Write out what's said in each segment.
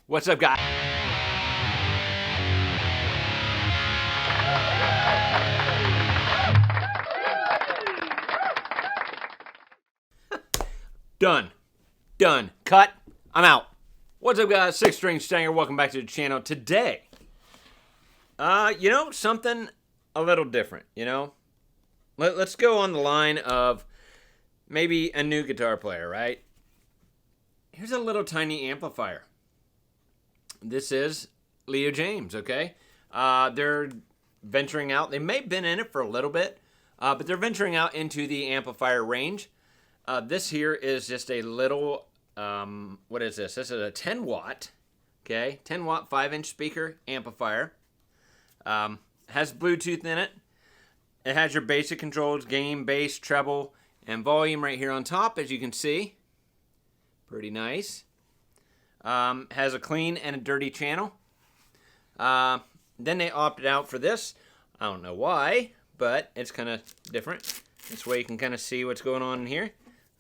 What's up, guys? Done. Cut. I'm out. What's up, guys? Six String Stanger. Welcome back to the channel. Today, something a little different, Let's go on the line of maybe a new guitar player, right? Here's a little tiny amplifier. This is Leo Jaymz, okay? They're venturing out. They may have been in it for a little bit, but they're venturing out into the amplifier range. This here is just a little, what is this? This is a 10 watt, okay? 10 watt 5-inch speaker amplifier. Has Bluetooth in it. It has your basic controls, gain, bass, treble, and volume right here on top, as you can see. Pretty nice. Has a clean and a dirty channel. Then they opted out for this. I don't know why, but it's kind of different. This way you can kind of see what's going on in here.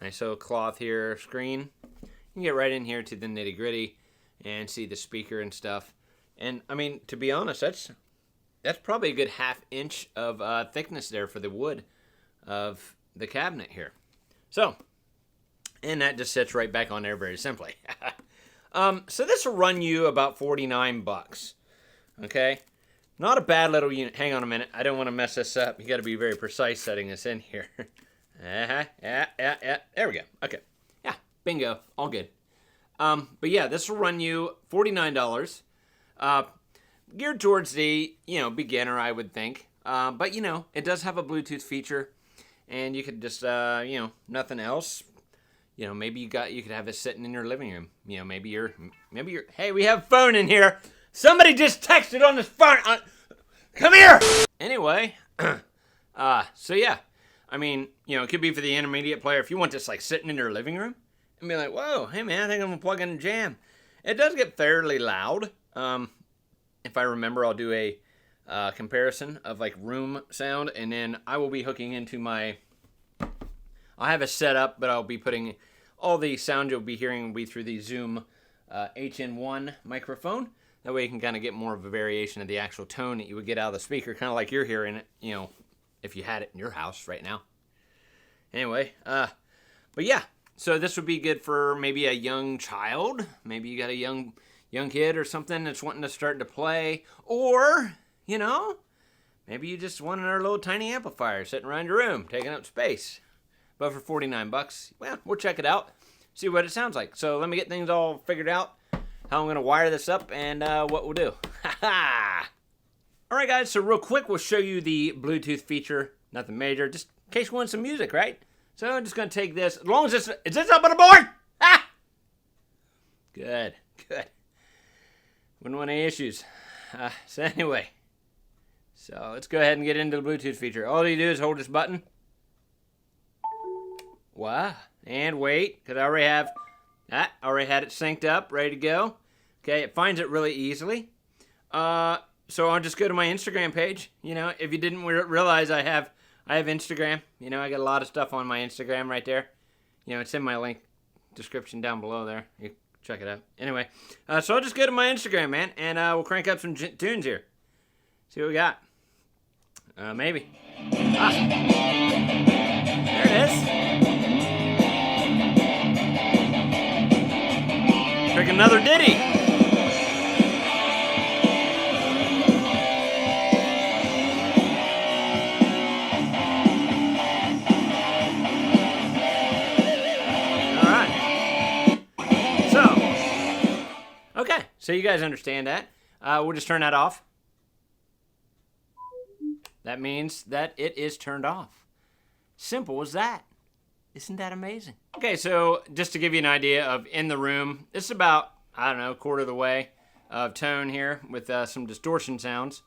Nice little cloth here, screen. You can get right in here to the nitty gritty and see the speaker and stuff. And I mean, to be honest, that's probably a good 1/2 inch of thickness there for the wood of the cabinet here. So, and that just sits right back on there very simply. So this will run you about 49 bucks. Okay? Not a bad little unit. Hang on a minute. I don't want to mess this up. You got to be very precise setting this in here. Yeah. There we go. Okay. Yeah, bingo. All good. But yeah, this will run you $49. Geared towards the, beginner, I would think. But, it does have a Bluetooth feature. And you could just, nothing else. Maybe you could have this sitting in your living room. Maybe you're, hey, we have a phone in here. Somebody just texted on this phone. Come here. Anyway, so yeah. I mean, it could be for the intermediate player. If you want this, like, sitting in your living room and be like, whoa, hey, man, I think I'm going to plug in a jam. It does get fairly loud. If I remember, I'll do a comparison of, like, room sound, and then I will be hooking into my... I have a setup, but I'll be putting all the sound you'll be hearing will be through the Zoom HN1 microphone. That way you can kind of get more of a variation of the actual tone that you would get out of the speaker, kind of like you're hearing it, if you had it in your house right now. Anyway, but yeah, so this would be good for maybe a young child. Maybe you got a young kid or something that's wanting to start to play, or, maybe you just want another little tiny amplifier sitting around your room, taking up space. But for 49 bucks, well, we'll check it out, see what it sounds like. So let me get things all figured out, how I'm going to wire this up, and what we'll do. Ha-ha! All right, guys, so real quick, we'll show you the Bluetooth feature. Nothing major, just in case you want some music, right? So I'm just going to take this, as long as this, is this up on the board? Ah! Good. Wouldn't want any issues. So anyway, so let's go ahead and get into the Bluetooth feature. All you do is hold this button. Wow. And wait, because I already had it synced up, ready to go. Okay, it finds it really easily. So I'll just go to my Instagram page. If you didn't realize I have Instagram. I got a lot of stuff on my Instagram right there. It's in my link description down below there. You check it out. Anyway, so I'll just go to my Instagram, man, and we'll crank up some tunes here. See what we got. Maybe. There it is. Pick another ditty. All right. So you guys understand that. We'll just turn that off. That means that it is turned off. Simple as that. Isn't that amazing? Okay, so just to give you an idea of in the room, this is about, I don't know, a quarter of the way of tone here with some distortion sounds.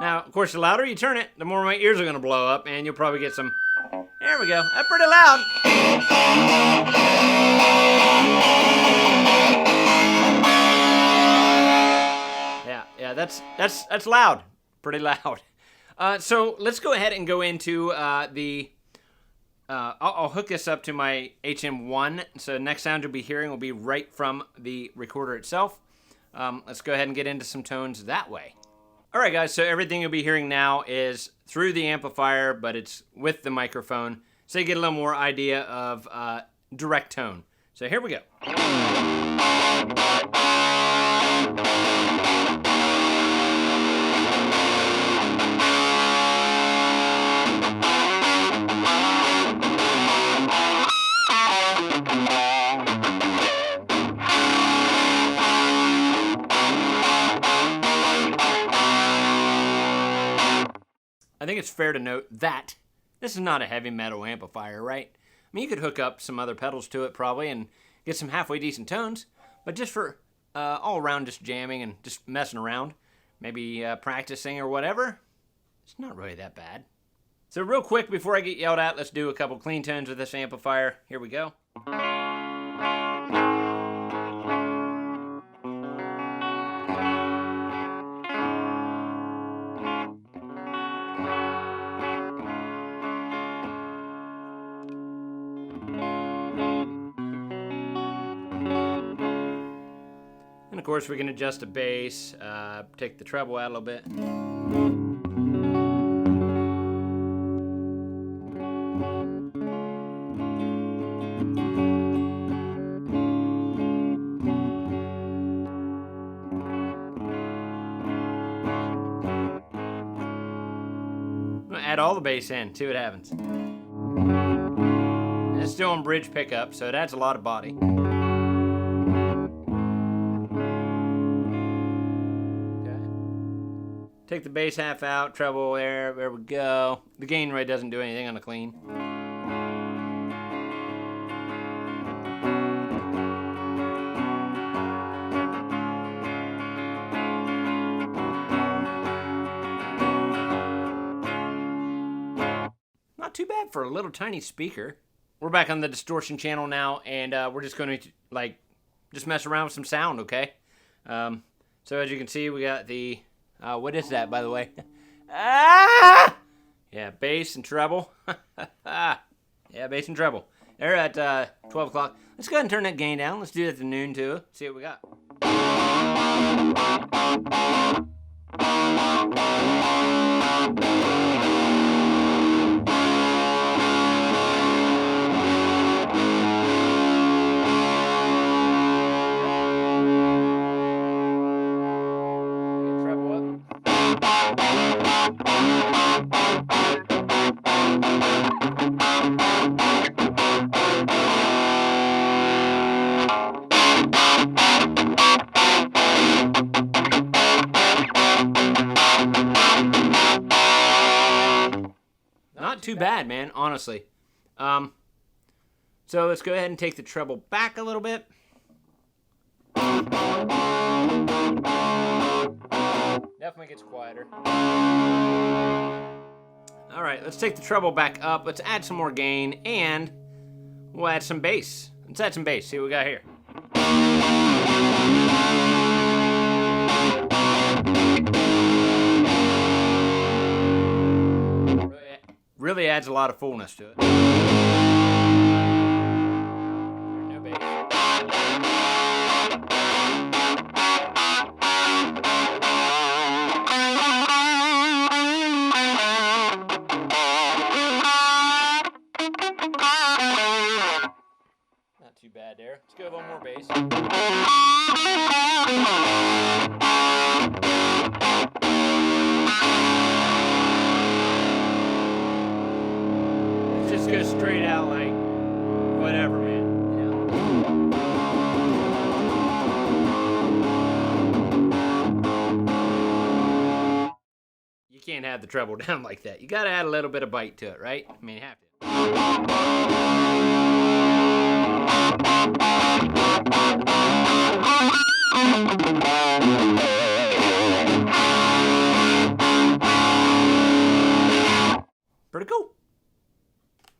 Now, of course, the louder you turn it, the more my ears are going to blow up, and you'll probably get some... There we go. That's pretty loud. Yeah, that's loud. Pretty loud. So let's go ahead and go into I'll hook this up to my HM1. So the next sound you'll be hearing will be right from the recorder itself. Let's go ahead and get into some tones that way. All right, guys, so everything you'll be hearing now is through the amplifier, but it's with the microphone, so you get a little more idea of direct tone. So here we go. I think it's fair to note that this is not a heavy metal amplifier, right? I mean, you could hook up some other pedals to it probably and get some halfway decent tones, but just for all around just jamming and just messing around, maybe practicing or whatever, it's not really that bad. So real quick before I get yelled at, let's do a couple clean tones with this amplifier. Here we go. And of course we can adjust the bass, take the treble out a little bit. I'm gonna add all the bass in, see what happens. And it's still on bridge pickup, so it adds a lot of body. Take the bass half out, treble there we go. The gain really doesn't do anything on the clean. Not too bad for a little tiny speaker. We're back on the distortion channel now, and we're just going to just mess around with some sound, okay? So as you can see, we got the what is that, by the way? Yeah, bass and treble. Yeah, bass and treble. They're at 12 o'clock. Let's go ahead and turn that gain down. Let's do it at the noon, too. See what we got. Not too bad, man, honestly. So let's go ahead and take the treble back a little bit. Definitely gets quieter. All right, let's take the treble back up. Let's add some more gain, and we'll add some bass. Let's add some bass. See what we got here. Really adds a lot of fullness to it. No bass. Not too bad there. Let's go a little more bass. Just go straight out like whatever, man. You can't have the treble down like that. You gotta add a little bit of bite to it, right? I mean, you have to. Pretty cool.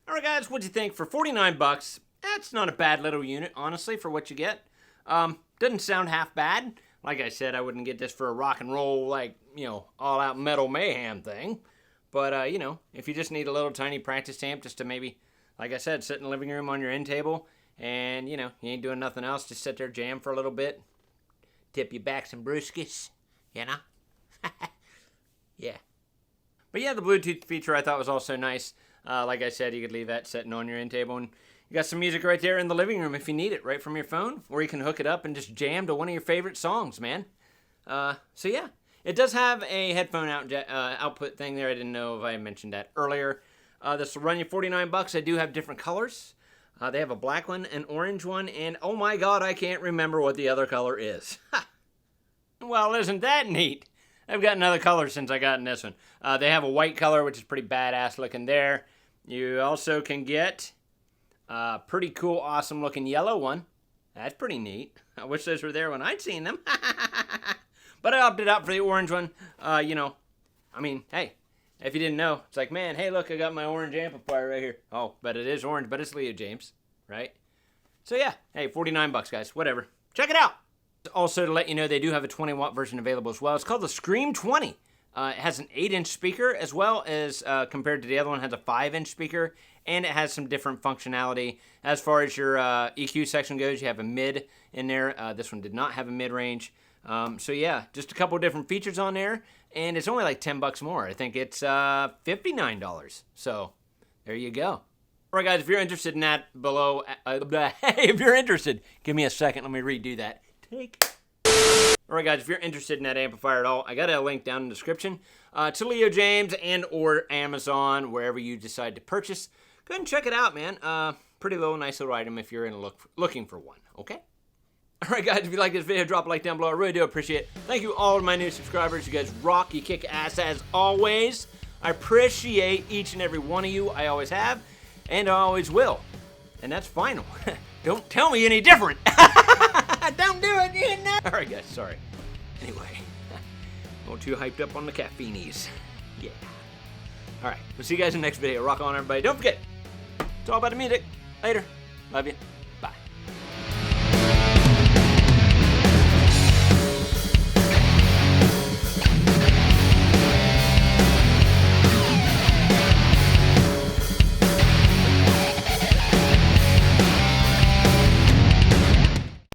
All right, guys. guys, what'd you think? For 49 bucks, that's not a bad little unit, honestly, for what you get. Doesn't sound half bad. Like I said, I wouldn't get this for a rock and roll, like, all-out metal mayhem thing. But, if you just need a little tiny practice amp just to maybe, like I said, sit in the living room on your end table and, you ain't doing nothing else, just sit there, jam for a little bit, tip you back some brewskis, Yeah. But yeah, the Bluetooth feature I thought was also nice. Like I said, you could leave that sitting on your end table, and you got some music right there in the living room if you need it, right from your phone, or you can hook it up and just jam to one of your favorite songs, man. So yeah, it does have a headphone output thing there. I didn't know if I mentioned that earlier. This will run you 49 bucks. I do have different colors. They have a black one, an orange one, and oh my god, I can't remember what the other color is. Well, isn't that neat? I've got another color since I got in this one. They have a white color, which is pretty badass looking there. You also can get a pretty cool, awesome looking yellow one. That's pretty neat. I wish those were there when I'd seen them. But I opted out for the orange one. Hey, if you didn't know, it's like, man, hey, look, I got my orange amplifier right here. Oh, but it is orange, but it's Leo Jaymz, right? So yeah, hey, 49 bucks, guys, whatever. Check it out. Also, to let you know, they do have a 20-watt version available as well. It's called the Scream 20. It has an 8-inch speaker, as well as, compared to the other one, has a 5-inch speaker, and it has some different functionality. As far as your EQ section goes, you have a mid in there. This one did not have a mid-range. So yeah, just a couple of different features on there, and it's only like 10 bucks more. I think it's $59. So there you go. All right, guys, if you're interested in that below, if you're interested, give me a second. Let me redo that. Alright guys, if you're interested in that amplifier at all, I got a link down in the description to Leo Jaymz and or Amazon, wherever you decide to purchase. Go ahead and check it out, man. Pretty little, nice little item if you're looking for one, okay? Alright guys, if you like this video, drop a like down below. I really do appreciate it. Thank you all of my new subscribers. You guys rock, you kick ass as always. I appreciate each and every one of you. I always have, and I always will. And that's final. Don't tell me any different. Don't do it, you know. Alright guys, sorry. Anyway, not too hyped up on the caffeinies. Yeah. Alright, we'll see you guys in the next video. Rock on, everybody. Don't forget, it's all about the music. Later. Love you.